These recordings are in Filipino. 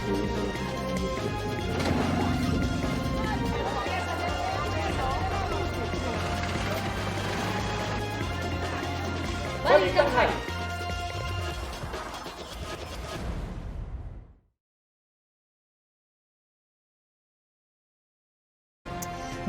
Balikan.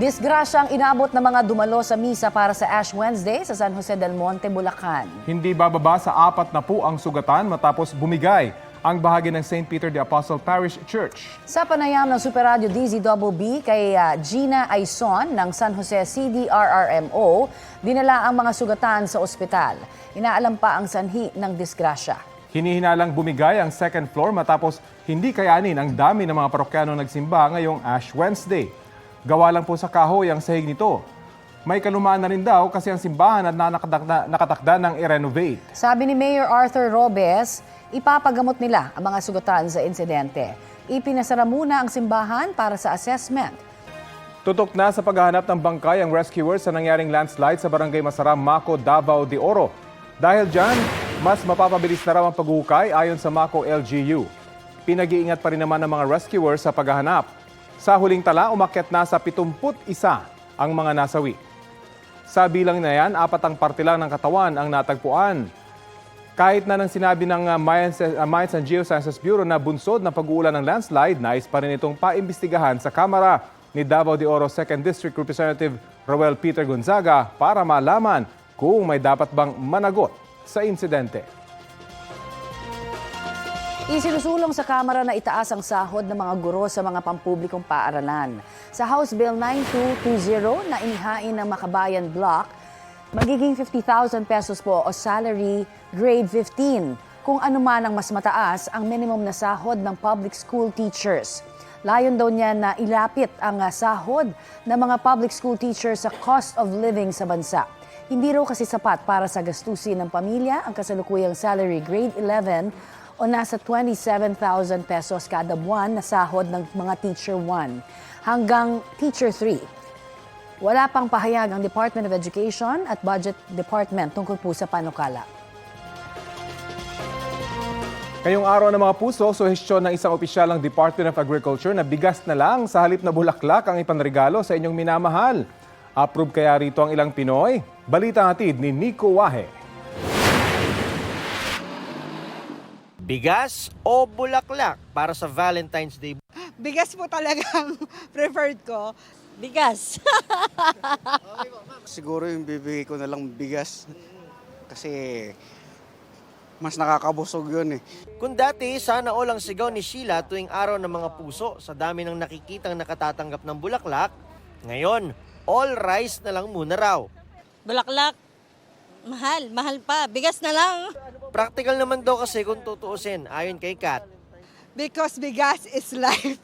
Disgrasyang inabot ng mga dumalo sa misa para sa Ash Wednesday sa San Jose del Monte, Bulacan. Hindi bababa sa 40 ang sugatan matapos bumigay ang bahagi ng St. Peter the Apostle Parish Church. Sa panayam ng Super Radio DZBB kay Gina Aison ng San Jose CDRRMO, dinala ang mga sugatan sa ospital. Inaalam pa ang sanhi ng disgrasya. Hinihinalang bumigay ang second floor matapos hindi kayanin ang dami ng mga parokyano nagsimba ngayong Ash Wednesday. Gawa lang po sa kahoy ang sahig nito. May kalumaan na rin daw kasi ang simbahan at nakatakda ng i-renovate. Sabi ni Mayor Arthur Robes, ipapagamot nila ang mga sugatan sa insidente. Ipinasara muna ang simbahan para sa assessment. Tutok na sa paghahanap ng bangkay ang rescuers sa nangyaring landslide sa Barangay Masaram, Maco, Davao de Oro. Dahil dyan, mas mapapabilis na raw ang paghuhukay ayon sa Maco LGU. Pinag-iingat pa rin naman ng mga rescuers sa paghahanap. Sa huling tala, umakyat na sa 71 ang mga nasawi. Sa bilang na yan, 4 ang parte lang ng katawan ang natagpuan. Kahit na nang sinabi ng Mines and Geosciences Bureau na bunsod na pag-uulan ng landslide, nais pa rin itong paimbestigahan sa Kamara ni Davao de Oro 2nd District Representative Roel Peter Gonzaga para malaman kung may dapat bang managot sa insidente. Isinusulong sa Kamara na itaas ang sahod ng mga guro sa mga pampublikong paaralan. Sa House Bill 9220 na inihain ng Makabayan Block, magiging 50,000 pesos po o salary grade 15 kung ano man ang mas mataas ang minimum na sahod ng public school teachers. Layon daw niya na ilapit ang sahod ng mga public school teachers sa cost of living sa bansa. Hindi raw kasi sapat para sa gastusin ng pamilya ang kasalukuyang salary grade 11 o nasa 27,000 pesos kada buwan na sahod ng mga Teacher 1 hanggang Teacher 3. Wala pang pahayag ang Department of Education at Budget Department tungkol po sa panukala. Ngayong araw ng mga puso, suhestyon ng isang opisyal ng Department of Agriculture na bigas na lang sa halip na bulaklak ang ipanregalo sa inyong minamahal. Approve kaya rito ang ilang Pinoy? Balita hatid ni Nico Wahe. Bigas o bulaklak para sa Valentine's Day? Bigas po talagang preferred ko. Bigas. Siguro yung bibigay ko na lang bigas kasi mas nakakabusog yun eh. Kung dati, sana all ang sigaw ni Sheila tuwing araw ng mga puso sa dami ng nakikitang nakatatanggap ng bulaklak, ngayon, all rice na lang muna raw. Bulaklak. Mahal pa. Bigas na lang. Practical naman daw kasi kung tutuusin, ayon kay Kat. Because bigas is life.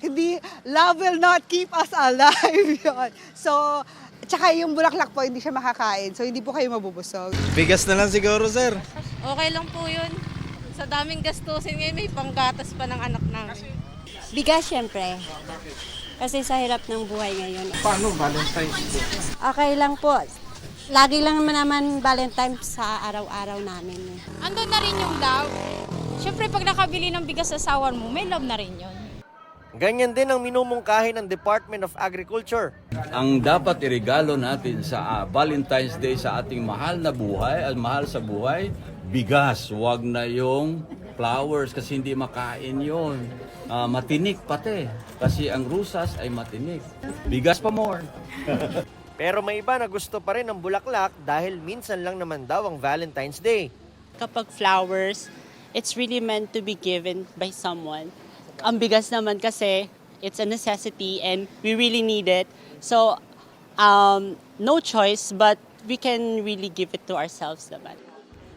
Hindi, love will not keep us alive. Yun. So, tsaka yung bulaklak po, hindi siya makakain. So, hindi po kayo mabubusog. Bigas na lang siguro, sir. Okay lang po yun. Sa daming gastusin ngayon, may panggatas pa ng anak namin. Bigas, syempre. Kasi sa hirap ng buhay ngayon. Paano Valentine's Day? Okay lang po. Lagi lang naman Valentine's sa araw-araw namin. Andun na rin yung love. Siyempre, pag nakabili ng bigas sa asawa mo, may love na rin yun. Ganyan din ang minumungkahi ng Department of Agriculture. Ang dapat iregalo natin sa Valentine's Day sa ating mahal na buhay at mahal sa buhay, bigas. Huwag na yung flowers kasi hindi makain yun. Matinik pati kasi ang rusas ay matinik. Bigas pa more. Pero may iba na gusto pa rin ng bulaklak dahil minsan lang naman daw ang Valentine's Day. Kapag flowers, it's really meant to be given by someone. Ang bigas naman kasi, it's a necessity and we really need it. So, no choice but we can really give it to ourselves naman.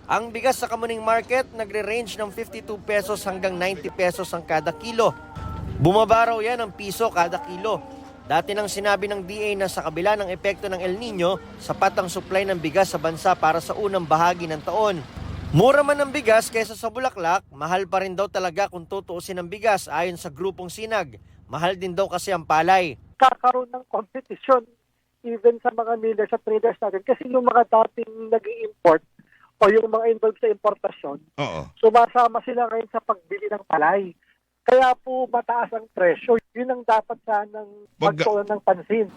Ang bigas sa Kamuning Market nagre-range ng 52 pesos hanggang 90 pesos ang kada kilo. Bumaba raw yan ng piso kada kilo. Dati nang sinabi ng DA na sa kabila ng epekto ng El Nino, sapat ang supply ng bigas sa bansa para sa unang bahagi ng taon. Mura man ang bigas kaysa sa bulaklak, mahal pa rin daw talaga kung tutuusin ang bigas ayon sa grupong Sinag. Mahal din daw kasi ang palay. Kakaroon ng competition even sa mga millers at traders natin kasi yung mga dating nag-i-import o yung mga involved sa importasyon, sumasama sila ngayon sa pagbili ng palay. Kaya po mataas ang presyo. Yun ang dapat sanang magtuunan ng pansin.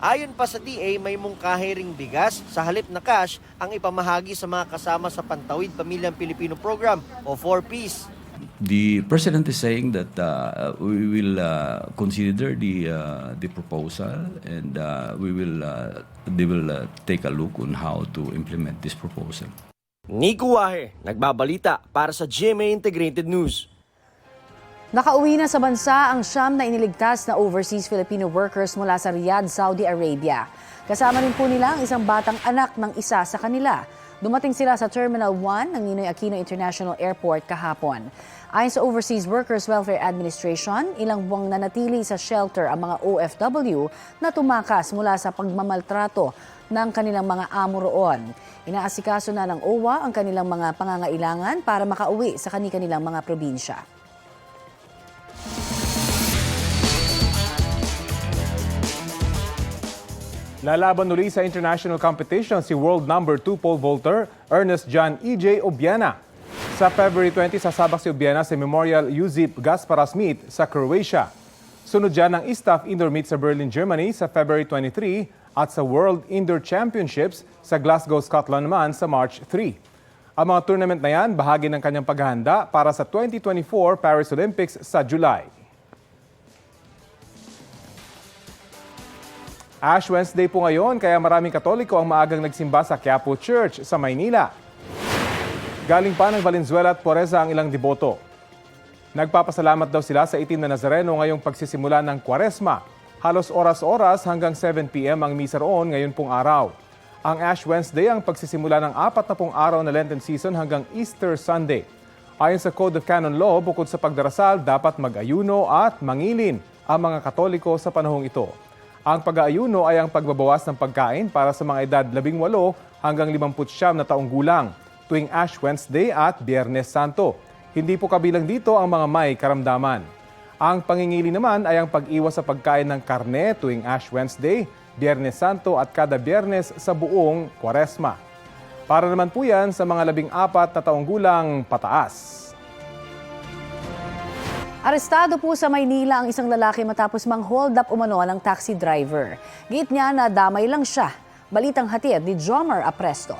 Ayon pa sa DA, may mungkahi ring bigas sa halip na cash ang ipamahagi sa mga kasama sa Pantawid Pamilyang Pilipino Program o 4Ps. The President is saying that we will consider the proposal and they will take a look on how to implement this proposal. Nico Wahe, nagbabalita para sa GMA Integrated News. Nakauwi na sa bansa ang 9 na iniligtas na overseas Filipino workers mula sa Riyadh, Saudi Arabia. Kasama rin po nila ang isang batang anak ng isa sa kanila. Dumating sila sa Terminal 1 ng Ninoy Aquino International Airport kahapon. Ayon sa Overseas Workers Welfare Administration, ilang buwang nanatili sa shelter ang mga OFW na tumakas mula sa pagmamaltrato ng kanilang mga amo roon. Inaasikaso na ng OWA ang kanilang mga pangangailangan para makauwi sa kanilang mga probinsya. Lalaban uli sa international competition si world number 2 pole vaulter Ernest John E.J. Obiana. Sa February 20, sasabak si Obiana sa Memorial Josip Gasparas Meet sa Croatia. Sunod dyan ang ISTAF Indoor Meet sa Berlin, Germany sa February 23 at sa World Indoor Championships sa Glasgow, Scotland naman sa March 3. Ang mga tournament na yan, bahagi ng kanyang paghahanda para sa 2024 Paris Olympics sa July. Ash Wednesday po ngayon, kaya maraming Katoliko ang maagang nagsimba sa Quiapo Church sa Maynila. Galing pa ng Valenzuela at Poreza ang ilang deboto. Nagpapasalamat daw sila sa itim na Nazareno ngayong pagsisimula ng Kwaresma. Halos oras-oras hanggang 7 p.m. ang misa roon ngayon pong araw. Ang Ash Wednesday ang pagsisimula ng 40 araw na Lenten season hanggang Easter Sunday. Ayon sa Code of Canon Law, bukod sa pagdarasal, dapat mag-ayuno at mangilin ang mga Katoliko sa panahong ito. Ang pag-aayuno ay ang pagbabawas ng pagkain para sa mga edad 18 hanggang 59 na taong gulang tuwing Ash Wednesday at Biyernes Santo. Hindi po kabilang dito ang mga may karamdaman. Ang pangingili naman ay ang pag-iwas sa pagkain ng karne tuwing Ash Wednesday, Biyernes Santo at kada Biyernes sa buong Kwaresma. Para naman po yan sa mga 14 na taong gulang pataas. Arestado po sa Maynila ang isang lalaki matapos mang-hold up umano ng taxi driver. Git niya na damay lang siya. Balitang hatid ni Jomer Apresto.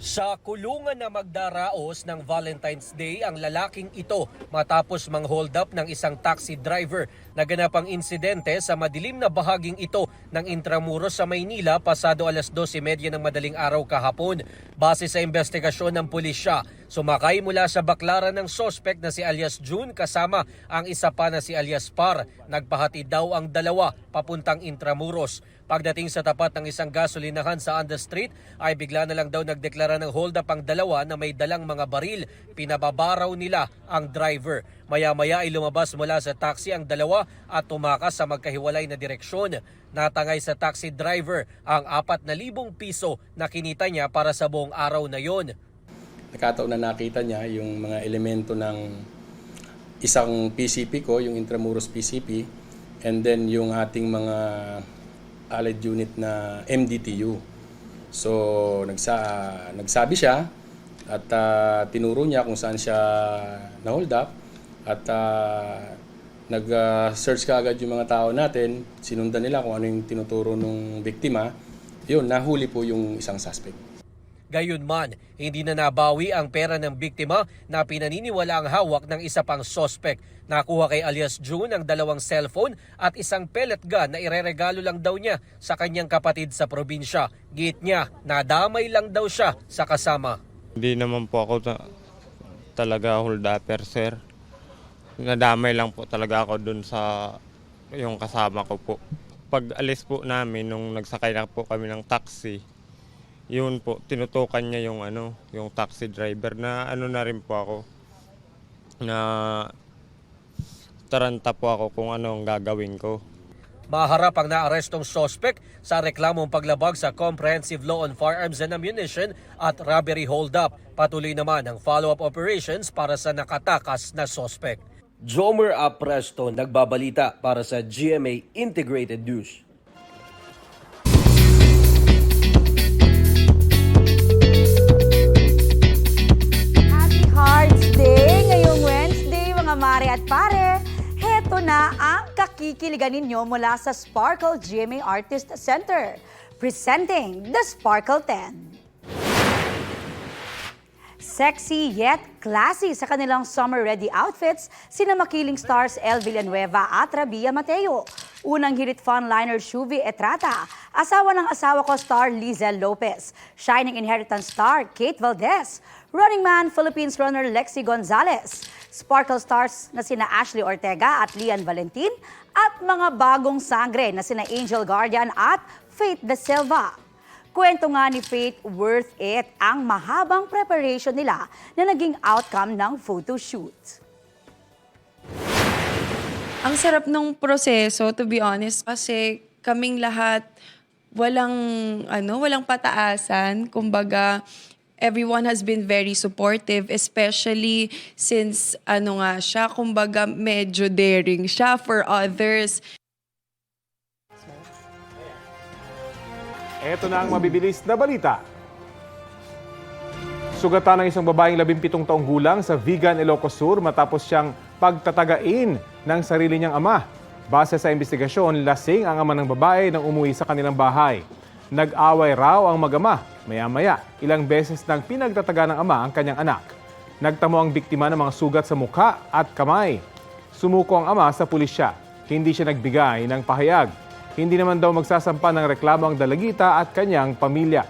Sa kulungan na magdaraos ng Valentine's Day ang lalaking ito matapos mang-hold up ng isang taxi driver. Naganap ang insidente sa madilim na bahaging ito ng Intramuros sa Maynila pasado alas 12:30 ng madaling araw kahapon. Base sa investigasyon ng pulisya, sumakay mula sa baklaran ng sospek na si alias June kasama ang isa pa na si alias Par. Nagpahatid daw ang dalawa papuntang Intramuros. Pagdating sa tapat ng isang gasolinahan sa On the Street ay bigla na lang daw nagdeklara ng hold up ang dalawa na may dalang mga baril. Pinababa raw nila ang driver. Maya-maya ay lumabas mula sa taxi ang dalawa at tumakas sa magkahiwalay na direksyon. Natangay sa taxi driver ang 4,000 piso na kinita niya para sa buong araw na yon. Nakataon na nakita niya yung mga elemento ng isang PCP ko, yung Intramuros PCP, and then yung ating mga allied unit na MDTU. So nagsabi siya at tinuro niya kung saan siya na-hold up at nag-search kaagad yung mga tao natin, sinundan nila kung ano yung tinuturo ng biktima. Yun, nahuli po yung isang suspect. Gayunman, hindi na nabawi ang pera ng biktima na pinaniniwala ang hawak ng isa pang sospek. Nakuha kay alias June ang 2 cellphone at isang pellet gun na ireregalo lang daw niya sa kanyang kapatid sa probinsya. Git niya, nadamay lang daw siya sa kasama. Hindi naman po ako talaga hold upper, sir. Nadamay lang po talaga ako dun sa yung kasama ko po. Pag alis po namin, nung nagsakay na po kami ng taxi, yun po, tinutukan niya yung taxi driver na na rin po ako. Na taranta po ako kung ano ang gagawin ko. Maharap ang naarestong sospek sa reklamong paglabag sa Comprehensive Law on Firearms and Ammunition at robbery hold-up. Patuloy naman ang follow-up operations para sa nakatakas na sospek. Jomer Apresto, nagbabalita para sa GMA Integrated News. Happy Hearts makikiligan ninyo mula sa Sparkle GMA Artist Center. Presenting the Sparkle 10. Sexy yet classy sa kanilang summer-ready outfits, sina makiling stars El Villanueva at Rabia Mateo. Unang hirit fun-liner Shuvi Etrata, asawa ng asawa ko star Lizel Lopez, Shining Inheritance star Kate Valdez, Running Man Philippines runner Lexi Gonzalez, Sparkle stars na sina Ashley Ortega at Lian Valentin, at mga bagong sangre na sina Angel Guardian at Faith De Silva. Kwento nga ni Faith, worth it ang mahabang preparation nila na naging outcome ng photoshoot. Ang sarap ng proseso, to be honest, kasi kaming lahat walang pataasan. Kumbaga, everyone has been very supportive, especially since kumbaga medyo daring siya for others. Ito na ang mabibilis na balita. Sugatan ng isang babaeng 17 taong gulang sa Vigan, Ilocos Sur matapos siyang pagtatagain ng sarili niyang ama. Base sa investigasyon, lasing ang ama ng babae nang umuwi sa kanilang bahay. Nag-away raw ang mag-ama. Maya-maya, ilang beses nang pinagtataga ng ama ang kanyang anak. Nagtamo ang biktima ng mga sugat sa mukha at kamay. Sumuko ang ama sa pulisya. Hindi siya nagbigay ng pahayag. Hindi naman daw magsasampa ng reklamo ang dalagita at kanyang pamilya.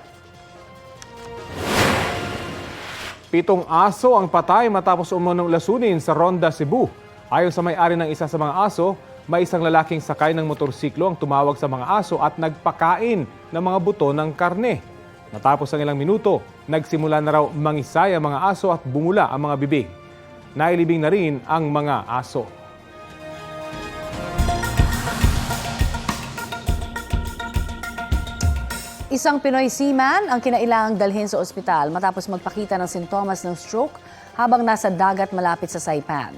7 aso ang patay matapos umunong lasunin sa Ronda, Cebu. Ayon sa may-ari ng isa sa mga aso, may isang lalaking sakay ng motorsiklo ang tumawag sa mga aso at nagpakain ng mga buto ng karne. Natapos ang ilang minuto, nagsimula na raw mangisay ang mga aso at bumula ang mga bibig. Nailibing na rin ang mga aso. Isang Pinoy seaman ang kinailangang dalhin sa ospital matapos magpakita ng sintomas ng stroke habang nasa dagat malapit sa Saipan.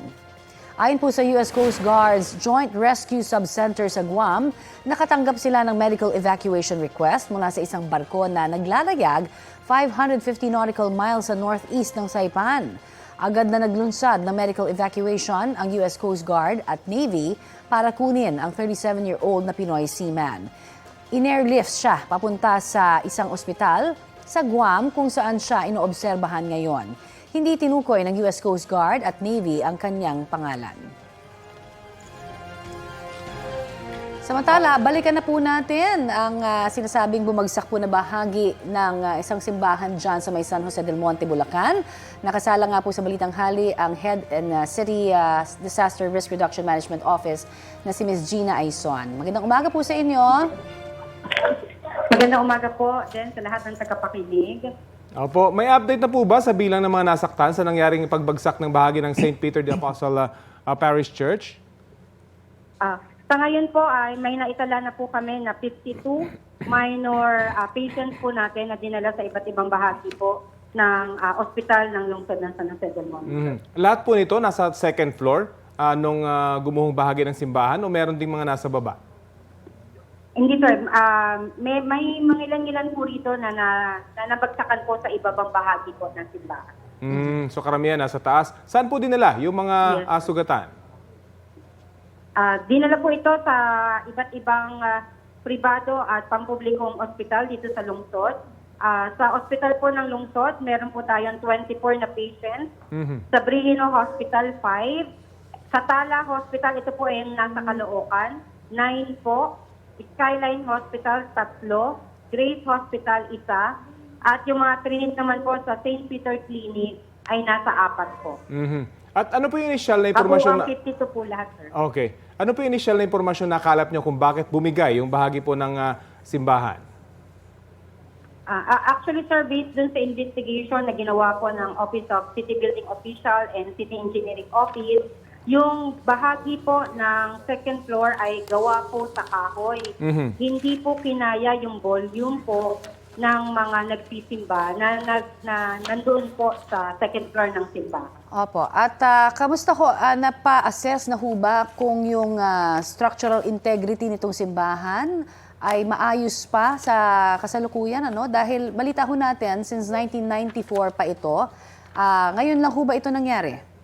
Ayon po sa US Coast Guard's Joint Rescue Subcenter sa Guam, nakatanggap sila ng medical evacuation request mula sa isang barko na naglalayag 550 nautical miles sa northeast ng Saipan. Agad na naglunsad ng medical evacuation ang US Coast Guard at Navy para kunin ang 37-year-old na Pinoy seaman. In-airlift siya papunta sa isang ospital sa Guam kung saan siya inoobserbahan ngayon. Hindi tinukoy ng US Coast Guard at Navy ang kanyang pangalan. Samantala, balikan na po natin ang sinasabing bumagsak po na bahagi ng isang simbahan dyan sa may San Jose del Monte, Bulacan. Nakasala nga po sa Balitang Hali ang Head and City Disaster Risk Reduction Management Office na si Ms. Gina Aison. Magandang umaga po sa inyo. Magandang umaga po din sa lahat ng tagapakinig. Opo, may update na po ba sa bilang ng mga nasaktan sa nangyaring pagbagsak ng bahagi ng St. Peter the Apostle Parish Church? Sa ngayon po ay may naitala na po kami na 52 minor patients po natin na dinala sa iba't ibang bahagi po ng ospital ng lungsod ng San Jose del Monte. Lahat po nito nasa second floor nung gumuhong bahagi ng simbahan o meron ding mga nasa baba? Hindi sir, may mga ilan-ilan po rito na nabagsakan po sa ibabang bahagi po ng simbahan. So karamihan nasa taas. Saan po dinala yung mga sugatan? Dinala po ito sa iba't ibang pribado at pampublikong ospital dito sa lungsod. Sa ospital po ng lungsod, meron po tayong 24 na patients. Sa Brillino Hospital, 5. Sa Tala Hospital, ito po ay nasa Caloocan, 9 po. Skyline Hospital, 3. Grace Hospital, 1. At yung mga trinit naman po sa St. Peter Clinic ay nasa 4 po. At ano po yung initial na impormasyon? 52 po lahat, sir. Okay. Ano po yung initial na impormasyon na nakalap nyo kung bakit bumigay yung bahagi po ng simbahan? Actually, sir, based dun sa investigation na ginawa po ng Office of City Building Official and City Engineering Office, yung bahagi po ng second floor ay gawa po sa kahoy. Hindi po kinaya yung volume po ng mga nagsisimba na nandoon po sa second floor ng simbahan. Opo. At kamusta ho, napa-assess na ho ba kung yung structural integrity nitong simbahan ay maayos pa sa kasalukuyan? Dahil balita ho natin, since 1994 pa ito, ngayon lang ho ba ito nangyari?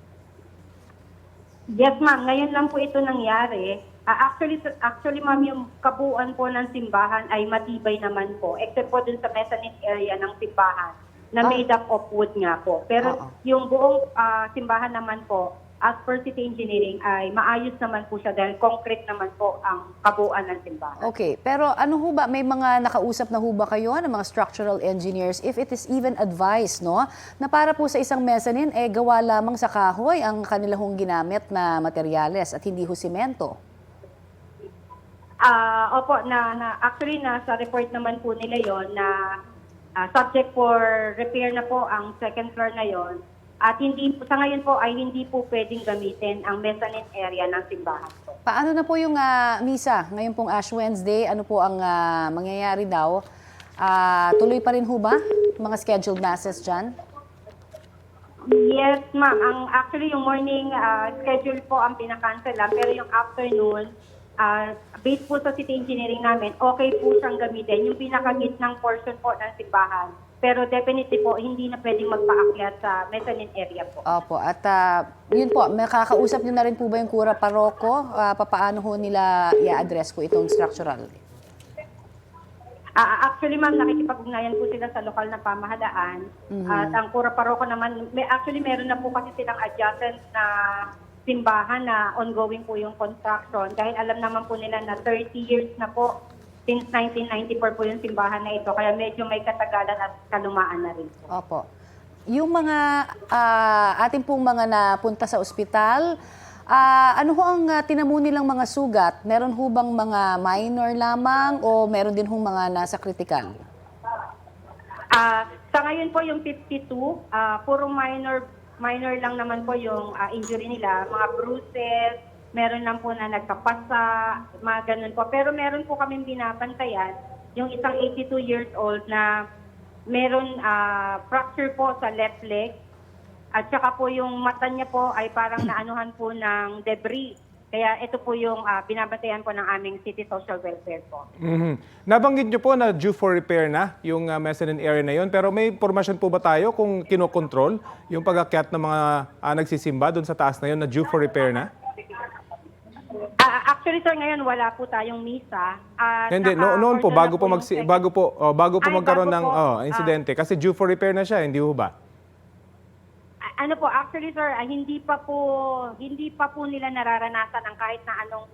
Yes, ma'am. Ngayon lang po ito nangyari. Actually, ma'am, yung kabuuan po ng simbahan ay matibay naman po, except po dun sa mezzanine area ng simbahan na made up of wood nga po. Pero yung buong simbahan naman po, as per City Engineering, ay maayos naman po siya dahil concrete naman po ang kabuuan ng simbahan. Okay, pero ano ho ba, may mga nakausap na ho ba kayo ng mga structural engineers if it is even advised, no, na para po sa isang mezzanine, gawa lamang sa kahoy ang kanilang ginamit na materyales at hindi ho simento? Opo, actually nasa report naman po nila yon na subject for repair na po ang second floor na yon. At sa ngayon po ay hindi po pwedeng gamitin ang mezzanine area ng simbahan po. Paano na po yung misa ngayon pong Ash Wednesday? Ano po ang mangyayari daw? Tuloy pa rin ho ba mga scheduled masses dyan? Yes, ma'am. Actually, yung morning schedule po ang pinakancel lang. Pero yung afternoon, based po sa City Engineering namin, okay po siyang gamitin. Yung pinakagitnang portion po ng simbahan. Pero definitely po, hindi na pwedeng magpaakyat sa mezzanine area po. Opo. At yun po, makakausap nyo na rin po ba yung Kura Paroko? Papaano ho nila i-address po itong structural? Actually, ma'am, nakikipag-ugnayan po sila sa lokal na pamahalaan. At ang Kura Paroko naman, meron na po kasi silang adjacent na simbahan na ongoing po yung construction. Dahil alam naman po nila na 30 years na po since 1994 po yung simbahan na ito. Kaya medyo may katagalan at kalumaan na rin po. Opo. Yung mga ating pong mga napunta sa ospital, ano ho ang tinamo nilang mga sugat? Meron ho bang mga minor lamang o meron din hong mga nasa critical? Sa ngayon po yung 52, puro minor lang naman po yung injury nila. Mga bruises, meron lang po na nagkapasa, mga ganun po. Pero meron po kaming binabantayan, yung isang 82 years old na meron fracture po sa left leg. At saka po yung mata niya po ay parang naanuhan po ng debris. Kaya ito po yung binabantayan po ng aming City Social Welfare po. Nabanggit niyo po na due for repair na yung mezzanine area na yun. Pero may impormasyon po ba tayo kung kinokontrol yung pag-akyat ng mga nagsisimba doon sa taas na yun na due for repair na? Actually, sir, ngayon wala po tayong misa. Hindi, noon po bago po magkaroon ng insidente kasi due for repair na siya, hindi ho ba? Ano po, actually, sir, hindi pa po nila nararanasan ang kahit na anong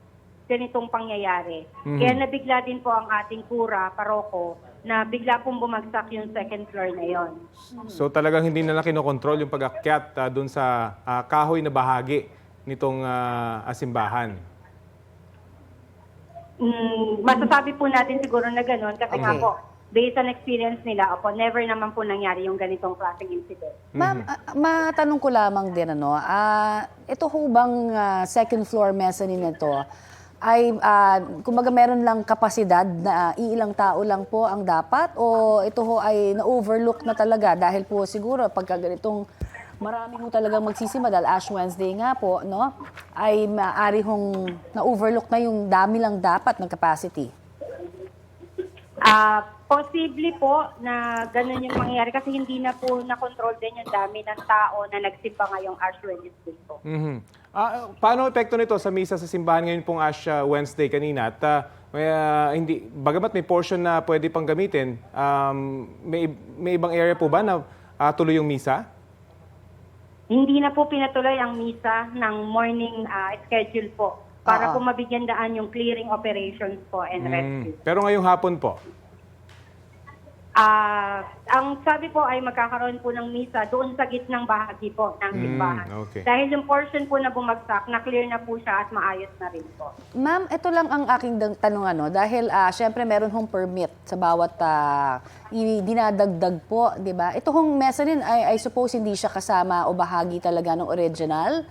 ganitong pangyayari. Kaya nabigla din po ang ating Kura Paroko na bigla pong bumagsak yung second floor na yon. So talagang hindi nila kinokontrol yung pag-akyat doon sa kahoy na bahagi nitong simbahan. Masasabi po natin siguro na gano'n kasi nga po, based on experience nila, never naman po nangyari yung ganitong klaseng incident. Ma'am, matanong ko lamang din, ito ho bang second floor mezzanine nito ay, kumbaga meron lang kapasidad na iilang tao lang po ang dapat o ito ho ay na-overlook na talaga dahil po siguro pagka ganitong marami ho talagang magsisimba dahil Ash Wednesday nga po, no? Ay maaari hong na-overlook na yung dami lang dapat ng capacity. Posible po na ganun yung mangyayari kasi hindi na po na-control din yung dami ng tao na nagsimba ngayong Ash Wednesday po. Paano epekto nito sa misa sa simbahan ngayon pong Ash Wednesday kanina? At bagamat may portion na pwede pang gamitin, may ibang area po ba na tuloy yung misa? Hindi na po pinatuloy ang misa ng morning schedule po para po mabigyan daan yung clearing operations po and rescue. Pero ngayong hapon po? Ang sabi po ay magkakaroon po ng misa doon sa gitnang bahagi po ng simbahan. Okay. Dahil yung portion po na bumagsak, na-clear na po siya at maayos na rin po. Ma'am, ito lang ang aking tanong dahil syempre meron hong permit sa bawat dinadagdag po, di ba? Ito hong mezzanine I suppose hindi siya kasama o bahagi talaga ng original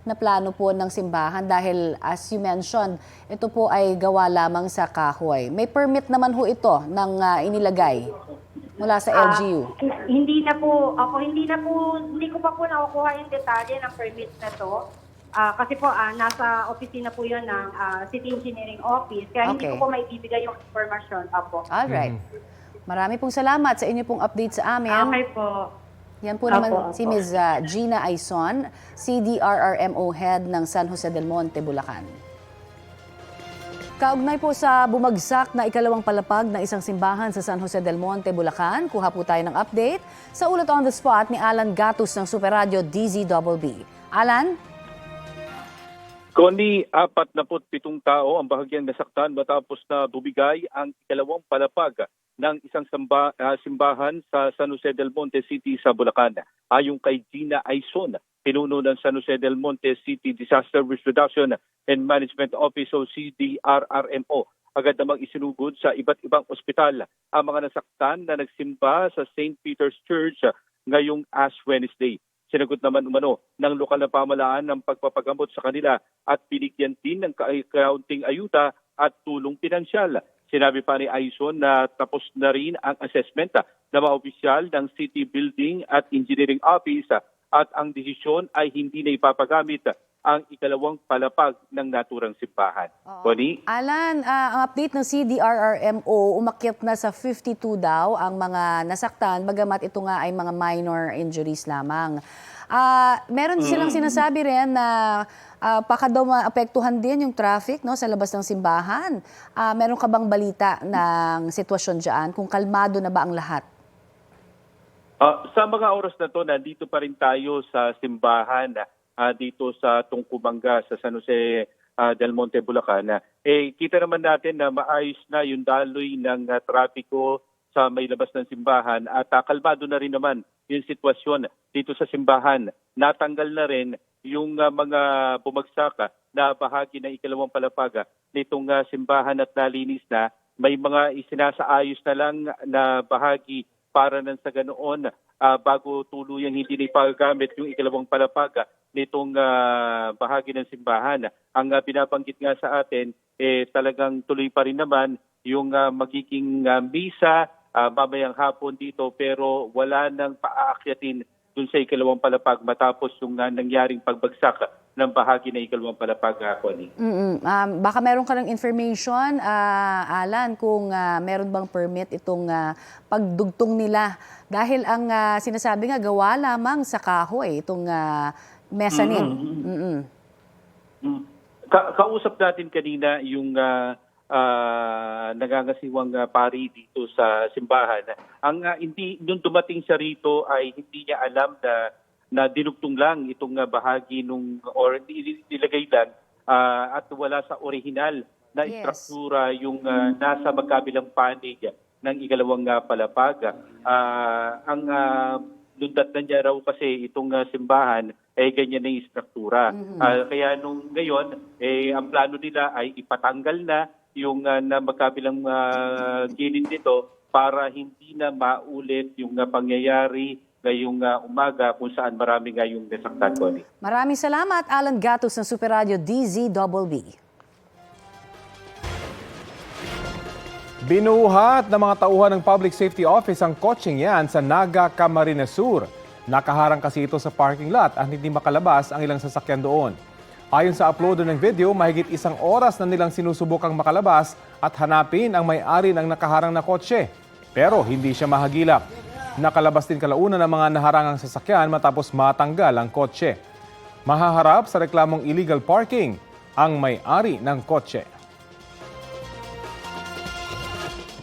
na plano po ng simbahan dahil as you mentioned, ito po ay gawa lamang sa kahoy. May permit naman ho ito ng inilagay mula sa LGU. Hindi ko pa po nakukuha yung detalye ng permit na to. Kasi po, nasa opisina po yun ng City Engineering Office. Kaya hindi ko po maibibigay yung information. Alright. Marami pong salamat sa inyo pong update sa amin. Okay po. Yan po naman si Ms. Gina Aison, CDRRMO Head ng San Jose del Monte, Bulacan. Kaugnay po sa bumagsak na ikalawang palapag ng isang simbahan sa San Jose del Monte, Bulacan, kuha po tayo ng update sa ulat on the spot ni Alan Gatus ng Super Radio DZBB. Alan? Connie, 47 tao ang bahagyang nasaktan matapos na bumigay ang ikalawang palapag ng isang simbahan sa San Jose del Monte City sa Bulacan. Ayon kay Gina Aizon, pinuno ng San Jose del Monte City Disaster Risk Reduction and Management Office o CDRRMO, agad namang isinugod sa iba't ibang ospital ang mga nasaktan na nagsimba sa St. Peter's Church ngayong Ash Wednesday. Sinagot naman umano ng lokal na pamahalaan ng pagpapagamot sa kanila at binigyan din ng kaunting ayuda at tulong pinansyal. Sinabi pa ni Aizon na tapos na rin ang assessment ng mga opisyal ng City Building at Engineering Office at ang desisyon ay hindi na ipapagamit ang ikalawang palapag ng naturang simbahan. Connie? Alan, ang update ng CDRRMO, umakyat na sa 52 daw ang mga nasaktan, bagamat ito nga ay mga minor injuries lamang. Meron silang sinasabi rin na baka daw maapektuhan din yung traffic, no, sa labas ng simbahan. Meron ka bang balita ng sitwasyon dyan? Kung kalmado na ba ang lahat? Sa mga oras na to, nandito pa rin tayo sa simbahan dito sa Tungkubanga sa San Jose del Monte, Bulacan. Kita naman natin na maayos na yung daloy ng trapiko sa may labas ng simbahan at kalmado na rin naman yung sitwasyon dito sa simbahan. Natanggal na rin yung mga bumagsak na bahagi ng ikalawang palapag nitong simbahan at nalinis na. May mga isinasaayos na lang na bahagi para nang sa ganoon bago tuluyang hindi na ipagamit yung ikalawang palapag nitong bahagi ng simbahan. Ang binabanggit nga sa atin, talagang tuloy pa rin naman yung magiging misa mamayang hapon dito, pero wala nang paaakyatin dun sa ikalawang palapag matapos yung nangyaring pagbagsak ng bahagi ng ikalawang palapag, Connie. Baka meron ka ng information, Alan, kung meron bang permit itong pagdugtong nila. Dahil ang sinasabi nga, gawa lamang sa kahoy itong mezzanine. Kausap natin kanina yung nangangasiwang pari dito sa simbahan. Nung dumating siya rito ay hindi niya alam na dinugtong lang itong bahagi or nilagay lang at wala sa orihinal na istruktura yung nasa magkabilang panig ng ikalawang palapag. Ang lundat na niya raw kasi itong simbahan ay ganyan na yung istruktura. Kaya nung ngayon, ang plano nila ay ipatanggal na yung na magkabilang gilid nito para hindi na maulit yung pangyayari ngayong umaga kung saan marami ngayong nasaktan, Connie. Maraming salamat, Alan Gatus ng Super Radio DZBB. Binuhat ng mga tauhan ng Public Safety Office ang kotseng yan sa Naga, Camarines Sur. Nakaharang kasi ito sa parking lot at hindi makalabas ang ilang sasakyan doon. Ayon sa uploader ng video, mahigit 1 oras na nilang sinusubukang makalabas at hanapin ang may-ari ng nakaharang na kotse. Pero hindi siya mahagilap. Nakalabas din kalaunan ng mga naharangang sasakyan matapos matanggal ang kotse. Mahaharap sa reklamong illegal parking ang may-ari ng kotse.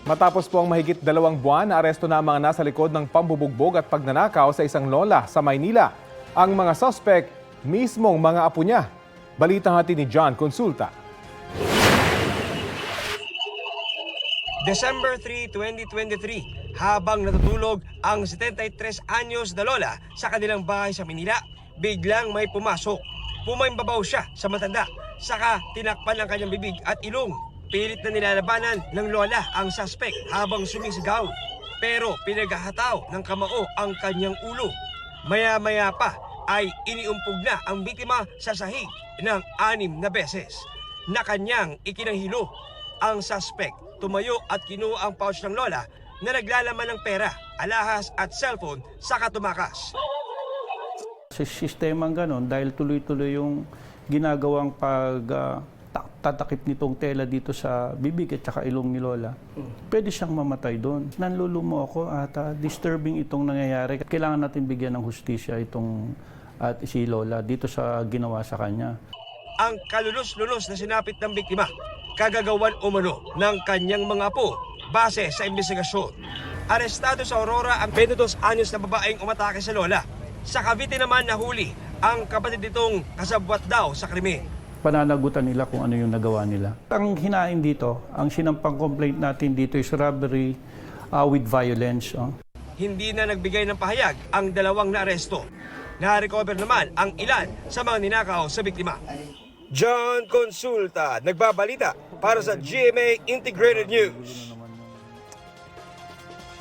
Matapos po ang mahigit 2 buwan, aresto na ang mga nasa likod ng pambubugbog at pagnanakaw sa isang lola sa Maynila. Ang mga suspect, mismong mga apo niya. Balitang hatid ni John Consulta. December 3, 2023, habang natutulog ang 73 anyos na lola sa kanilang bahay sa Manila, biglang may pumasok. Pumaimbabaw siya sa matanda, saka tinakpan ang kanyang bibig at ilong. Pilit na nilalabanan ng lola ang suspect habang sumisigaw. Pero pinaghahataw ng kamao ang kanyang ulo. Maya-maya pa ay iniumpog na ang biktima sa sahig ng 6 na beses na kanyang ikinahilo. Ang suspect tumayo at kinuha ang pouch ng lola na naglalaman ng pera, alahas at cellphone saka tumakas. Sa sistemang ganon, dahil tuloy-tuloy yung ginagawang pagtatakip nitong tela dito sa bibig at saka ilong ni Lola, pwede siyang mamatay doon. Nanlulumo ako at disturbing itong nangyayari. Kailangan natin bigyan ng hustisya itong at si Lola dito sa ginawa sa kanya. Ang kalulus-lulos na sinapit ng biktima, kagagawan umano ng kanyang mga apo base sa investigasyon. Arestado sa Aurora ang 22 anyos na babaeng umatake sa lola. Sa Cavite naman nahuli ang kapatid nitong kasabwat daw sa krimen. Pananagutan nila kung ano yung nagawa nila. Ang hinain dito, ang sinampang complaint natin dito is robbery with violence. Hindi na nagbigay ng pahayag ang dalawang naaresto. Na-recover naman ang ilan sa mga ninakaw sa biktima. John Consulta, nagbabalita para sa GMA Integrated News.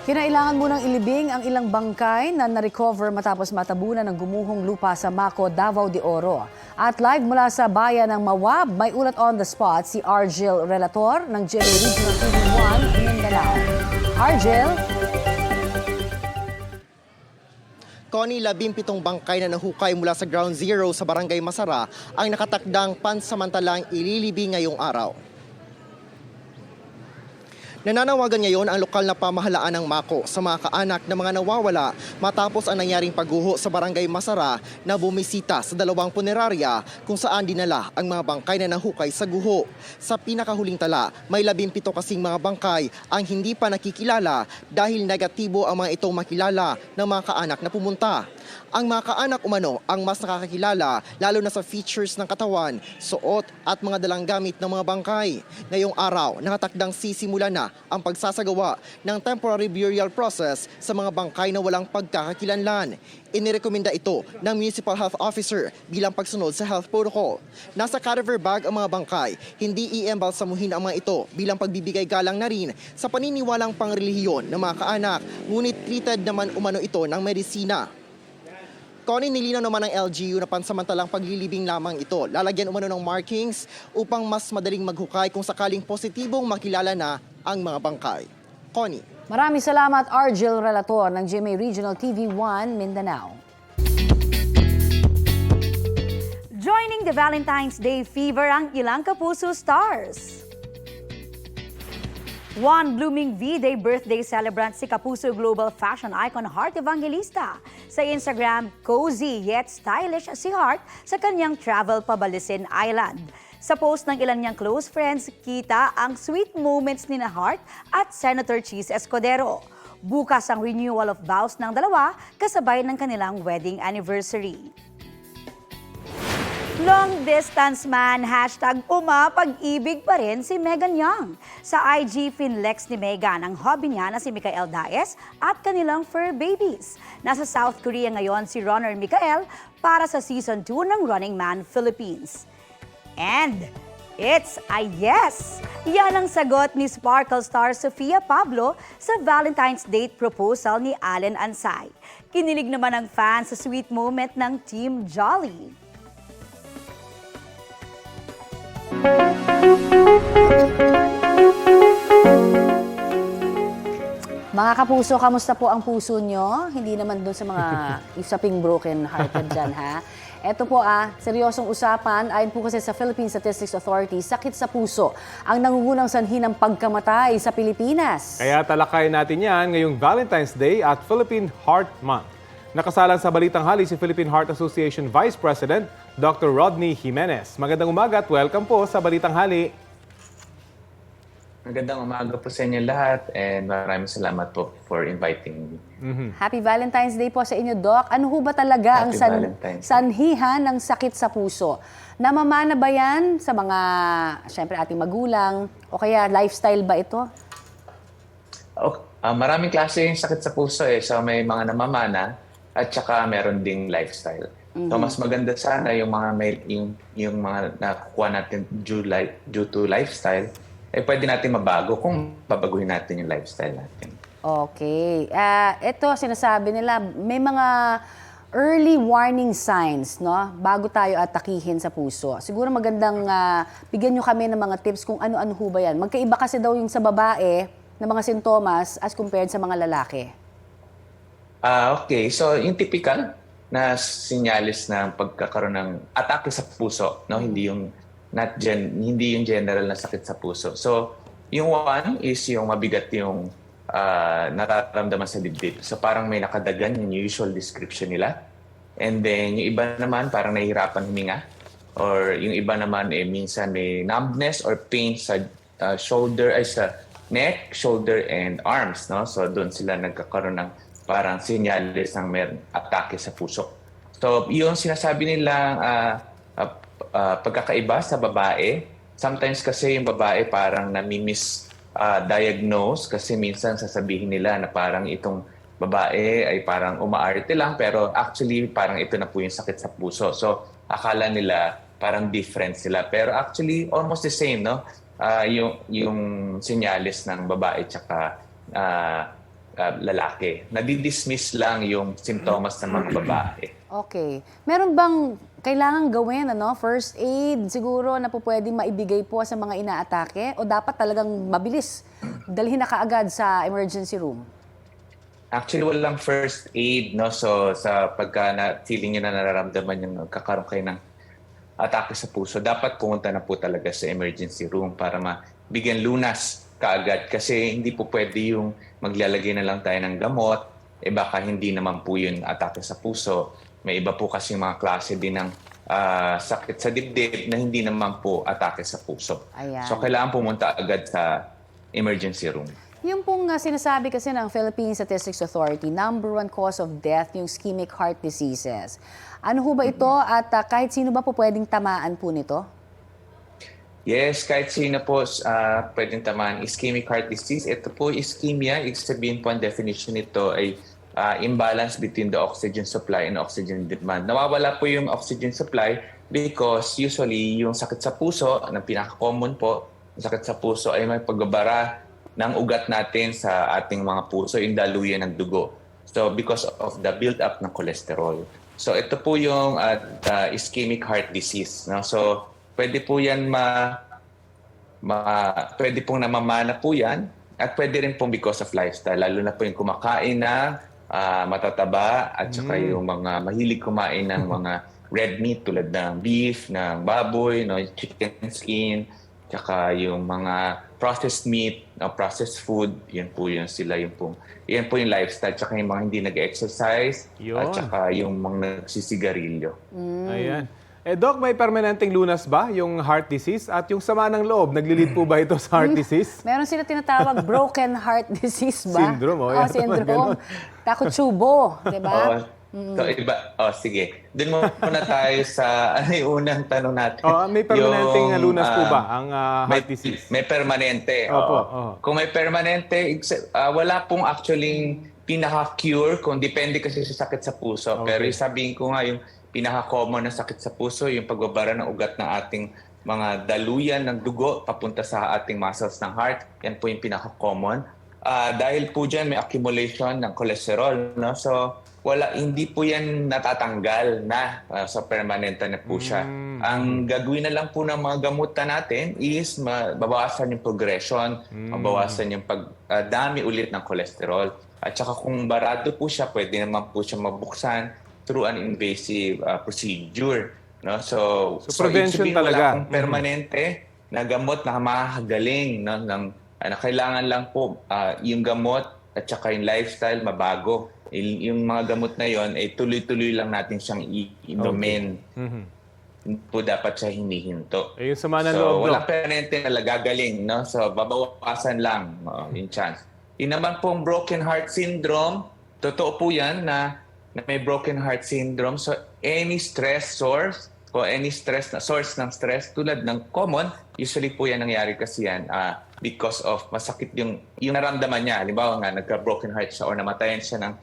Kinailangan munang ilibing ang ilang bangkay na na-recover matapos matabunan ng gumuhong lupa sa Maco, Davao de Oro. At live mula sa bayan ng Mawab, may ulat on the spot si Argel Relator ng GMA Regional TV1 Mindanao. Argel? Connie, 17 bangkay na nahukay mula sa Ground Zero sa Barangay Masara ang nakatakdang pansamantalang ililibing ngayong araw. Nananawagan ngayon ang lokal na pamahalaan ng Maco sa mga kaanak ng mga nawawala matapos ang nangyaring pagguho sa Barangay Masara na bumisita sa dalawang punerarya kung saan dinala ang mga bangkay na nahukay sa guho. Sa pinakahuling tala, may 17 kasing mga bangkay ang hindi pa nakikilala dahil negatibo ang mga itong makilala ng mga kaanak na pumunta. Ang mga kaanak umano ang mas nakakakilala lalo na sa features ng katawan, suot at mga dalang gamit ng mga bangkay. Ngayong araw, nakatakdang sisimula na ang pagsasagawa ng temporary burial process sa mga bangkay na walang pagkakakilanlan. Inirekomenda ito ng Municipal Health Officer bilang pagsunod sa health protocol. Nasa cadaver bag ang mga bangkay, hindi i-embalsamuhin ang mga ito bilang pagbibigay galang na rin sa paniniwalang pangrelihiyon ng mga kaanak, ngunit treated naman umano ito ng medisina. Connie, nilinaw naman ng LGU na pansamantalang paglilibing lamang ito. Lalagyan umano ng markings upang mas madaling maghukay kung sakaling positibong makilala na ang mga bangkay. Connie. Maraming salamat, Argel Relator ng GMA Regional TV1 Mindanao. Joining the Valentine's Day fever ang ilang kapuso stars. One blooming V-Day birthday celebrant si Kapuso global fashion icon Heart Evangelista. Sa Instagram, cozy yet stylish si Heart sa kanyang travel pabalisin island. Sa post ng ilan niyang close friends, kita ang sweet moments ni Heart at Senator Cheese Escudero. Bukas ang renewal of vows ng dalawa kasabay ng kanilang wedding anniversary. Long distance man, #umapag-ibig pa rin si Megan Young. Sa IG finlex ni Megan ang hobby niya na si Mikael Daes at kanilang fur babies. Nasa South Korea ngayon si Runner Mikael para sa Season 2 ng Running Man Philippines. And it's a yes! Yan ang sagot ni Sparkle star Sofia Pablo sa Valentine's Date proposal ni Allen Ansay. Kinilig naman ang fans sa sweet moment ng Team Jolly. Mga kapuso, kamusta po ang puso nyo? Hindi naman dun sa mga usaping broken-hearted dyan, ha? Ito po seryosong usapan. Ayon po kasi sa Philippine Statistics Authority, sakit sa puso ang nangungunang sanhi ng pagkamatay sa Pilipinas. Kaya talakayin natin yan ngayong Valentine's Day at Philippine Heart Month. Nakasalang sa Balitang Hali si Philippine Heart Association Vice President Dr. Rodney Jimenez. Magandang umaga at welcome po sa Balitang Hali. Magandang umaga po sa inyo lahat and maraming salamat po for inviting me. Happy Valentine's Day po sa inyo, Doc. Ano ho ba talaga ang sanhihan ng sakit sa puso? Namamana ba yan sa mga, syempre, ating magulang o kaya lifestyle ba ito? Maraming klase yung sakit sa puso So may mga namamana at saka meron ding lifestyle. So mas maganda sana yung mga yung mga nakukuha natin due to lifestyle, pwede natin mabago kung babaguhin natin yung lifestyle natin. Okay. Ito, sinasabi nila, may mga early warning signs, no? Bago tayo atakihin sa puso. Siguro magandang bigyan nyo kami ng mga tips kung ano-ano ho ba yan. Magkaiba kasi daw yung sa babae na mga sintomas as compared sa mga lalaki. Okay. So, yung typical na sinyalis ng pagkakaroon ng atake sa puso, no? Hindi yung general na sakit sa puso. So, yung one is yung mabigat yung nararamdaman sa dibdib. So, parang may nakadagan yung usual description nila. And then, yung iba naman, parang nahihirapan huminga. or yung iba naman minsan may numbness or pain sa shoulder ay sa neck, shoulder and arms, no? So doon sila nagkakaroon ng parang senyales ng may atake sa puso. So yung sinasabi nilang pagkakaiba sa babae, sometimes kasi yung babae parang diagnose kasi minsan sasabihin nila na parang itong babae ay parang umaarte lang pero actually parang ito na po yung sakit sa puso. So akala nila parang different sila pero actually almost the same, no? Yung senyales ng babae tsaka lalaki. Nadidismiss lang yung simptomas ng mga babae. Okay. Meron bang kailangan gawin, first aid siguro na po pwedeng maibigay po sa mga inaatake o dapat talagang mabilis dalhin na kaagad sa emergency room? Actually, walang first aid, no? So, sa feeling nyo na nararamdaman yung nagkakaroon kayo ng atake sa puso, dapat pumunta na po talaga sa emergency room para mabigyan lunas kaagad. Kasi hindi po pwede yung maglalagay na lang tayo ng gamot, baka hindi naman po yun atake sa puso. May iba po kasi mga klase din ng sakit sa dibdib na hindi naman po atake sa puso. Ayan. So, kailangan pumunta agad sa emergency room. Yung pong sinasabi kasi ng Philippine Statistics Authority, number 1 cause of death yung ischemic heart diseases. Ano ho ba ito at kahit sino ba po pwedeng tamaan po nito? Yes, kahit sino po pwedeng tamaan ischemic heart disease. Ito po ischemia, ibig sabihin po ang definition nito ay imbalance between the oxygen supply and oxygen demand. Nawawala po yung oxygen supply because usually yung sakit sa puso, na pinaka-common po, yung sakit sa puso ay may pagbabara ng ugat natin sa ating mga puso, yung daluyan ng dugo. So because of the build-up ng cholesterol. So ito po yung ischemic heart disease. No? So pwede po yan pwede pong namamana po yan at pwede rin pong because of lifestyle. Lalo na po yung kumakain na matataba at saka yung mga mahilig kumain ng mga red meat tulad ng beef, ng baboy, no, chicken skin, tsaka yung mga processed meat, processed food, yan po yung lifestyle. Tsaka yung mga hindi nag-exercise, at tsaka yung mga nagsisigarilyo. Ayan. Doc, may permanenteng lunas ba yung heart disease? At yung sama ng loob, naglilid po ba ito sa heart disease? Meron sila tinatawag broken heart disease ba? Syndrome, syndrome. Takotsubo, di ba? So iba, sige. Doon muna tayo sa yung unang tanong natin. May permanenteng lunas po ba ang heart disease? May permanente. Opo. Kung may permanente, wala pong actually pinaka-cure kung depende kasi sa sakit sa puso. Okay. Pero sabihin ko nga yung pinaka-common na sakit sa puso, yung pagbabara ng ugat ng ating mga daluyan ng dugo papunta sa ating muscles ng heart. Yan po yung pinaka-common. Dahil po dyan may accumulation ng cholesterol. No? So, hindi po yan natatanggal na sa permanente na po siya. Ang gagawin na lang po ng mga gamutan natin is mabawasan yung progression, mabawasan yung pagdami ulit ng cholesterol. At saka kung barado po siya, pwede naman po siya mabuksan through an invasive procedure. No? So prevention talaga. Wala pong permanente na gamot na makakagaling. No? Kailangan lang po yung gamot at saka yung lifestyle mabago. Yung mga gamot na yon ay tuloy-tuloy lang natin siyang inumin. Hindi po dapat siya hinihinto. Yung sama ng so, loob, wala permanente na gagaling. No? So, babawasan lang yung chance. Yung naman pong broken heart syndrome, totoo po yan na may broken heart syndrome. So, any stress source o any source ng stress tulad ng common, usually po yan nangyari kasi yan because of masakit yung naramdaman niya. Halimbawa nga, nagka-broken heart siya or namatayan siya ng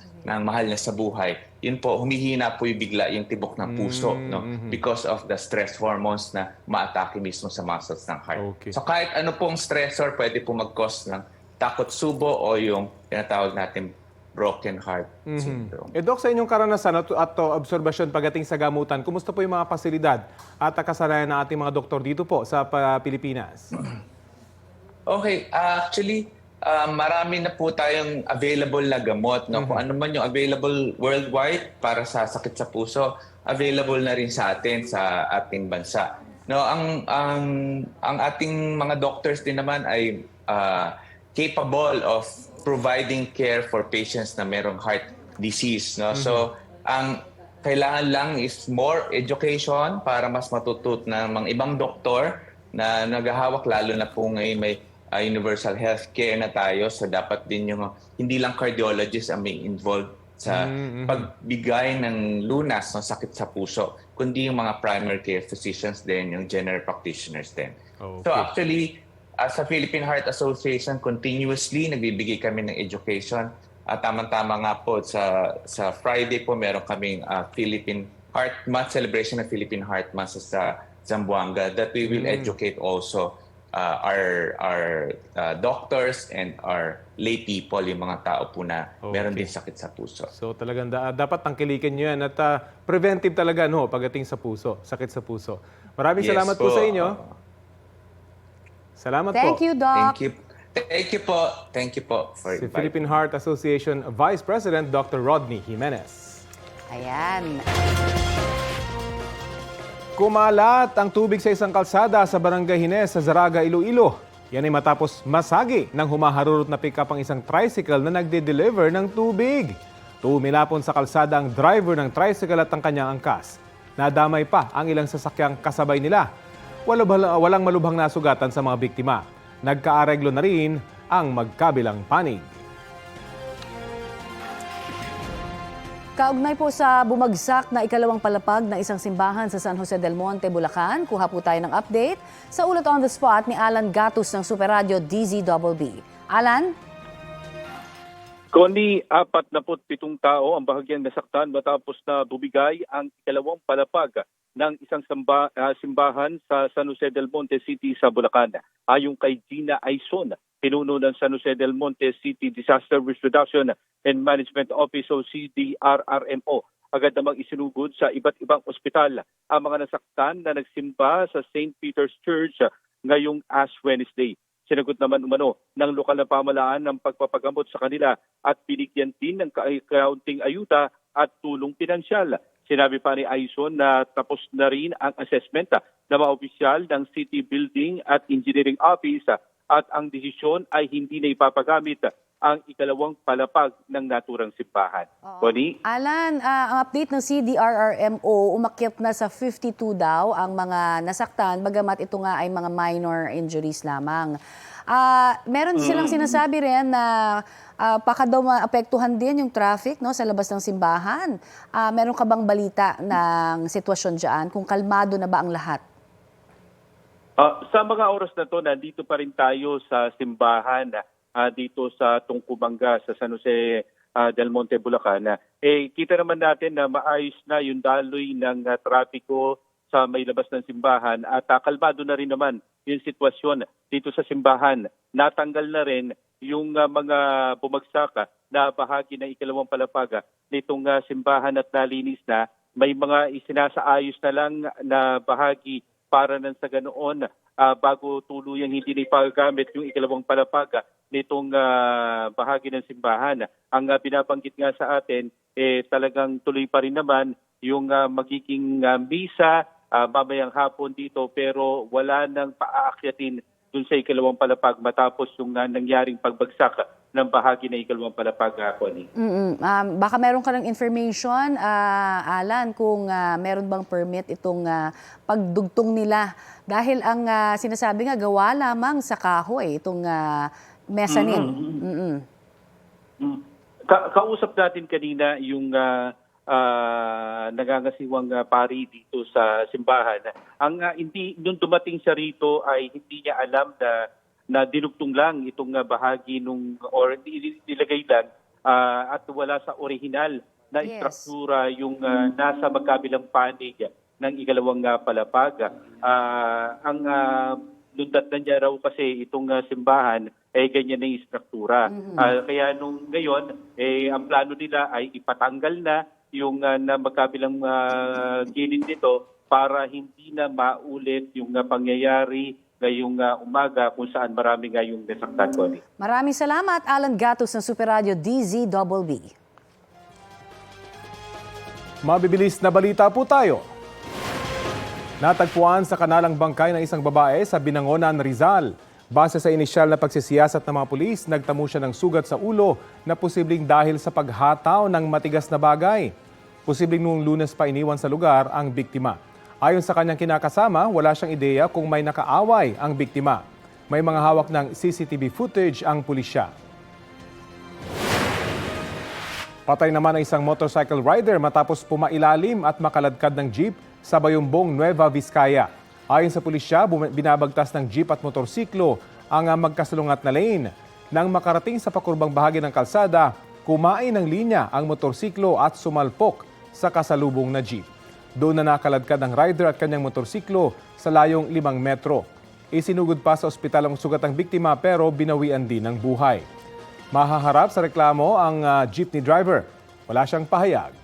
mahal niya sa buhay. Yun po, humihina po yung bigla yung tibok ng puso no? Because of the stress hormones na ma-atake mismo sa muscles ng heart. Okay. So kahit ano pong stressor, pwede po mag-cause ng takotsubo o yung tinatawag natin broken heart syndrome. Doc, sa inyong karanasan at obserbasyon pagdating sa gamutan, kumusta po yung mga pasilidad at kasanayan ng ating mga doktor dito po sa Pilipinas? Okay, actually, marami na po tayong available na gamot. No? Kung ano man yung available worldwide para sa sakit sa puso, available na rin sa atin sa ating bansa. No, ang ating mga doctors din naman ay capable of providing care for patients na merong heart disease. No? So, ang kailangan lang is more education para mas matutut ng mga ibang doktor na naghahawak, lalo na po ngayon may universal healthcare na tayo. So dapat din yung hindi lang cardiologist ang may involved sa pagbigay ng lunas ng sakit sa puso, kundi yung mga primary care physicians din, yung general practitioners din. Okay. So actually, sa Philippine Heart Association, continuously nagbibigay kami ng education. At tama-tama nga po, sa Friday po meron kaming Philippine Heart Month, celebration ng Philippine Heart Month sa Zamboanga, that we will educate also our doctors and our lay people, yung mga tao po na meron din sakit sa puso. So talagang dapat tangkilikin nyo yan at preventive talaga pagdating sa puso, sakit sa puso. Maraming salamat po sa inyo. Salamat po. Thank you, Doc. Thank you po. Thank you po for Si Philippine Heart Association Vice President Dr. Rodney Jimenez. Ayan. Kumalat ang tubig sa isang kalsada sa Barangay Hines sa Zaraga, Iloilo. Yan ay matapos masagi ng humaharurot na pick-up ang isang tricycle na nagde-deliver ng tubig. Tumilapon sa kalsada ang driver ng tricycle at ang kanyang angkas. Nadamay pa ang ilang sasakyang kasabay nila. Walang malubhang nasugatan sa mga biktima. Nagkaareglo na rin ang magkabilang panig. Kaugnay po sa bumagsak na ikalawang palapag ng isang simbahan sa San Jose del Monte, Bulacan, kuha po tayo ng update sa ulat on the spot ni Alan Gatus ng Super Radio DZBB. Alan? Connie, 47 tao ang bahagyang nasaktan matapos na bumigay ang ikalawang palapag ng isang simbahan sa San Jose del Monte City sa Bulacan. Ayon kay Gina Aison, pinuno ng San Jose del Monte City Disaster Risk Reduction and Management Office o CDRRMO, agad namang isinugod sa iba't ibang ospital ang mga nasaktan na nagsimba sa St. Peter's Church ngayong Ash Wednesday. Sinagot naman umano ng lokal na pamahalaan ng pagpapagamot sa kanila at binigyan din ng kaunting ayuda at tulong pinansyal. Sinabi pa ni Aison na tapos na rin ang assessment ng mga opisyal ng City Building at Engineering Office at ang desisyon ay hindi na ipapagamit ang ikalawang palapag ng naturang simbahan. Connie? Alan, ang update ng CDRRMO, umakyat na sa 52 daw ang mga nasaktan, bagamat ito nga ay mga minor injuries lamang. Meron silang sinasabi rin na baka daw maapektuhan din yung traffic sa labas ng simbahan. Meron ka bang balita ng sitwasyon dyan? Kung kalmado na ba ang lahat? Sa mga oras na to, nandito pa rin tayo sa simbahan dito sa Tungkumanga sa San Jose del Monte, Bulacan. Kita naman natin na maayos na yung daloy ng trapiko sa may labas ng simbahan at kalmado na rin naman yung sitwasyon dito sa simbahan. Natanggal na rin yung mga bumagsak na bahagi ng ikalawang palapag nitong simbahan at nalinis na. May mga isinasaayos na lang na bahagi para nang sa ganoon bago tuluyang hindi na ipagamit yung ikalawang palapag nitong bahagi ng simbahan. Ang binabanggit nga sa atin, talagang tuloy pa rin naman yung magiging misa mamayang hapon dito, pero wala nang paaakyatin dun sa ikalawang palapag matapos yung nangyaring pagbagsak ng bahagi ng ikalawang palapag, Connie. Baka meron ka ng information, Alan, kung meron bang permit itong pagdugtong nila. Dahil ang sinasabi nga, gawa lamang sa kahoy itong mezzanine. Kausap natin kanina yung nangangasiwang pari dito sa simbahan. Nung dumating siya rito ay hindi niya alam na dinugtong lang itong bahagi or nilagay lang at wala sa orihinal na istruktura yung nasa magkabilang panig ng ikalawang palapag. Ang lundat na niya raw kasi itong simbahan ay ganyan na yung istruktura. Kaya nung ngayon, ang plano nila ay ipatanggal na yung na magkabilang gilid nito para hindi na maulit yung pangyayari ngayong umaga kung saan marami nga yung nasaktan, Connie. Maraming salamat, Alan Gatus ng Super Radio DZBB. Mabibilis na balita po tayo. Natagpuan sa kanalang bangkay ng isang babae sa Binangonan, Rizal. Base sa inisyal na pagsisiyasat ng mga pulis, nagtamo siya ng sugat sa ulo na posibleng dahil sa paghataw ng matigas na bagay. Posibleng noong Lunes pa iniwan sa lugar ang biktima. Ayon sa kanyang kinakasama, wala siyang ideya kung may nakaaway ang biktima. May mga hawak ng CCTV footage ang pulisya. Patay naman ang isang motorcycle rider matapos pumailalim at makaladkad ng jeep sa Bayumbong, Nueva Vizcaya. Ayon sa pulisya, binabagtas ng jeep at motorsiklo ang magkasalungat na lane. Nang makarating sa pakurbang bahagi ng kalsada, kumain ng linya ang motorsiklo at sumalpok sa kasalubong na jeep. Doon na nakaladkad ang rider at kanyang motorsiklo sa layong 5 metro. Isinugod pa sa ospital ang sugat ng biktima pero binawian din ng buhay. Mahaharap sa reklamo ang jeepney driver. Wala siyang pahayag.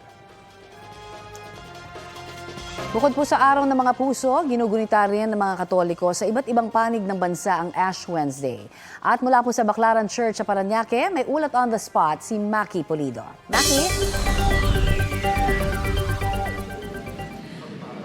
Bukod po sa araw ng mga puso, ginugunita rin ng mga Katoliko sa iba't ibang panig ng bansa ang Ash Wednesday. At mula po sa Baclaran Church sa Parañaque, may ulat on the spot si Maki Pulido. Maki?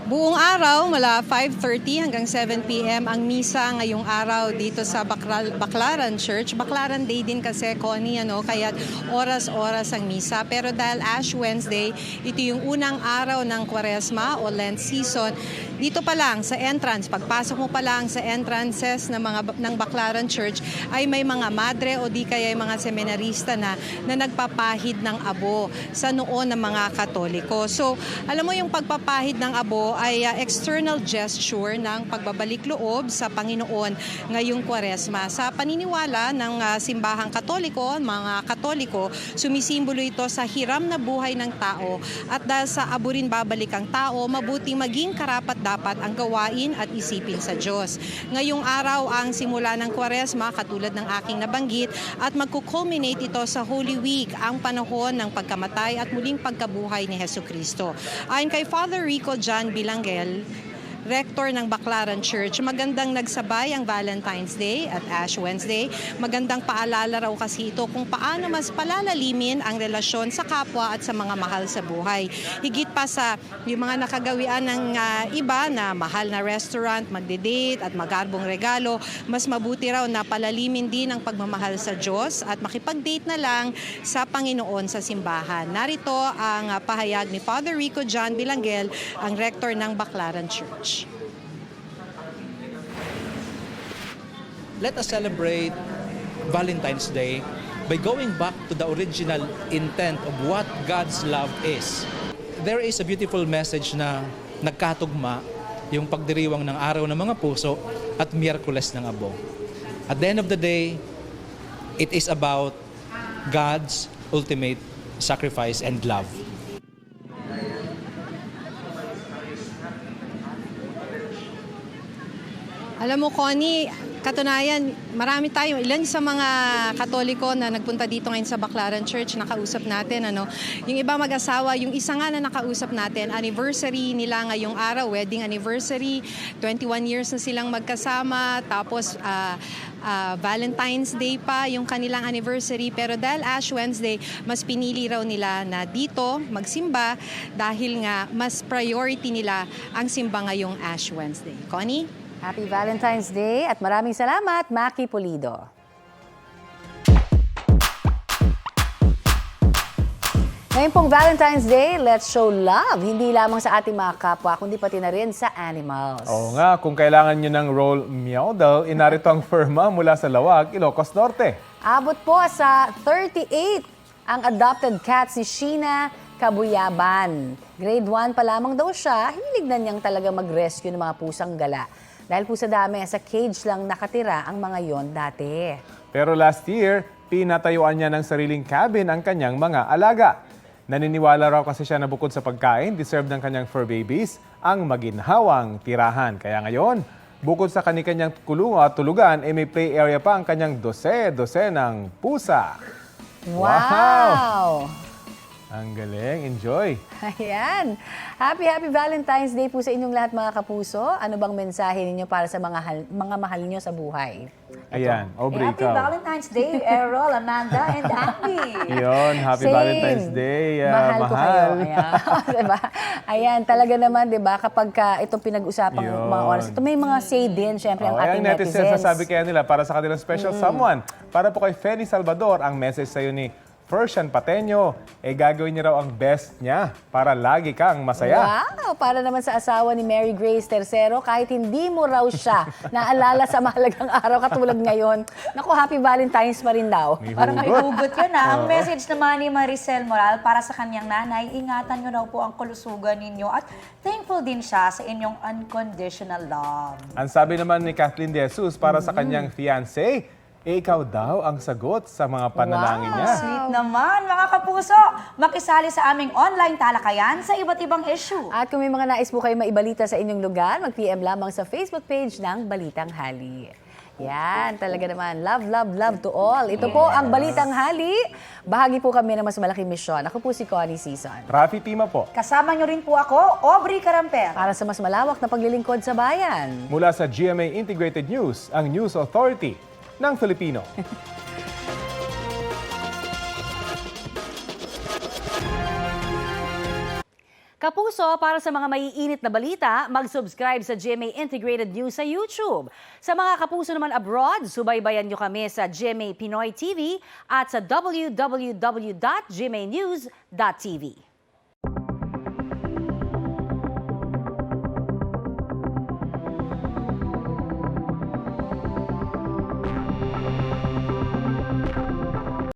Buong araw mula 5:30 hanggang 7 p.m. ang misa ngayong araw dito sa Baclaran Church. Baclaran Day din kasi, Connie, kaya oras-oras ang misa. Pero dahil Ash Wednesday, ito yung unang araw ng Kwaresma o Lent season. Dito pa lang sa entrance, pagpasok mo pa lang sa entrances ng Baclaran Church ay may mga madre o di kaya mga seminarista na nagpapahid ng abo sa noon ng mga Katoliko. So, alam mo yung pagpapahid ng abo ay external gesture ng pagbabalik loob sa Panginoon ngayong Kwaresma. Sa paniniwala ng simbahang Katoliko, mga Katoliko, sumisimbolo ito sa hiram na buhay ng tao at dahil sa abo rin babalik ang tao, mabuting maging karapat-dapat ang gawain at isipin sa Diyos. Ngayong araw ang simula ng Kwaresma, katulad ng aking nabanggit, at magkukulminate ito sa Holy Week, ang panahon ng pagkamatay at muling pagkabuhay ni Hesukristo. Ayon kay Father Rico John Bilangel, Rector ng Baclaran Church, magandang nagsabay ang Valentine's Day at Ash Wednesday. Magandang paalala raw kasi ito kung paano mas palalalimin ang relasyon sa kapwa at sa mga mahal sa buhay. Higit pa sa yung mga nakagawian ng iba na mahal na restaurant, magde-date at magarbong regalo, mas mabuti raw na palalimin din ang pagmamahal sa Diyos at makipag-date na lang sa Panginoon sa simbahan. Narito ang pahayag ni Father Rico John Bilangel, ang Rector ng Baclaran Church. Let us celebrate Valentine's Day by going back to the original intent of what God's love is. There is a beautiful message na nagkatugma yung pagdiriwang ng araw ng mga puso at Miyerkules ng Abo. At the end of the day, it is about God's ultimate sacrifice and love. Alam mo, Connie, katunayan, marami tayo, ilan sa mga Katoliko na nagpunta dito ngayon sa Baclaran Church, nakausap natin, yung ibang mag-asawa, yung isa nga na nakausap natin, anniversary nila ngayong araw, wedding anniversary, 21 years na silang magkasama, tapos Valentine's Day pa yung kanilang anniversary, pero dahil Ash Wednesday, mas pinili raw nila na dito magsimba dahil nga mas priority nila ang simba ngayong Ash Wednesday. Connie? Happy Valentine's Day at maraming salamat, Maki Pulido. Ngayon pong Valentine's Day, let's show love. Hindi lamang sa ating mga kapwa, kundi pati na rin sa animals. Oo nga, kung kailangan nyo ng roll meowdle, inarito ang firma mula sa Lawag, Ilocos Norte. Abot po sa 38 ang adopted cats ni Sheena Kabuyaban. Grade 1 pa lamang daw siya, hilig na niyang talaga mag-rescue ng mga pusang gala. Dahil po sa dami, sa cage lang nakatira ang mga yon dati. Pero last year, pinatayuan niya ng sariling cabin ang kanyang mga alaga. Naniniwala raw kasi siya na bukod sa pagkain, deserve ng kanyang fur babies ang maginhawang tirahan. Kaya ngayon, bukod sa kanyang tulugan, may play area pa ang kanyang dose-dosenang pusa. Wow! Ang galing. Enjoy. Ayan. Happy Valentine's Day po sa inyong lahat, mga kapuso. Ano bang mensahe ninyo para sa mga mahal niyo sa buhay? Ayan. Aubrey, Happy Valentine's Day, Errol, Amanda, and Andy. Yun. Happy Same. Valentine's Day. Mahal ko kayo. Ayan. Diba? Ayan, talaga naman, diba, kapag itong pinag-usapang mga oras, ito may mga say din, syempre, ang ating netizens. Sasabi kaya nila para sa kanilang special someone. Para po kay Feli Salvador, ang message sa'yo ni Persian Pateño, gagawin niya raw ang best niya para lagi kang masaya. Wow! Para naman sa asawa ni Mary Grace III, kahit hindi mo raw siya naalala sa mahalagang araw katulad ngayon, naku, happy Valentine's pa rin daw. Parang may hugot yun Ang message naman ni Maricel Moral para sa kanyang nanay, ingatan nyo raw po ang kalusugan ninyo at thankful din siya sa inyong unconditional love. Ang sabi naman ni Kathleen De Jesus para sa kanyang fiancé, ikaw daw ang sagot sa mga panalangin niya. Sweet naman, mga kapuso. Makisali sa aming online talakayan sa iba't ibang issue. At kung may mga nais po kayo maibalita sa inyong lugar, mag-PM lamang sa Facebook page ng Balitang Hali. Yan, talaga naman. Love, love, love to all. Ito po ang Balitang Hali. Bahagi po kami ng mas malaking misyon. Ako po si Connie Season. Rafi Tima po. Kasama nyo rin po ako, Aubrey Caramper. Para sa mas malawak na paglilingkod sa bayan. Mula sa GMA Integrated News, ang News Authority ng Filipino. Kapuso, para sa mga maiinit na balita, mag-subscribe sa GMA Integrated News sa YouTube. Sa mga kapuso naman abroad, subaybayan nyo kami sa GMA Pinoy TV at sa www.gmanews.tv.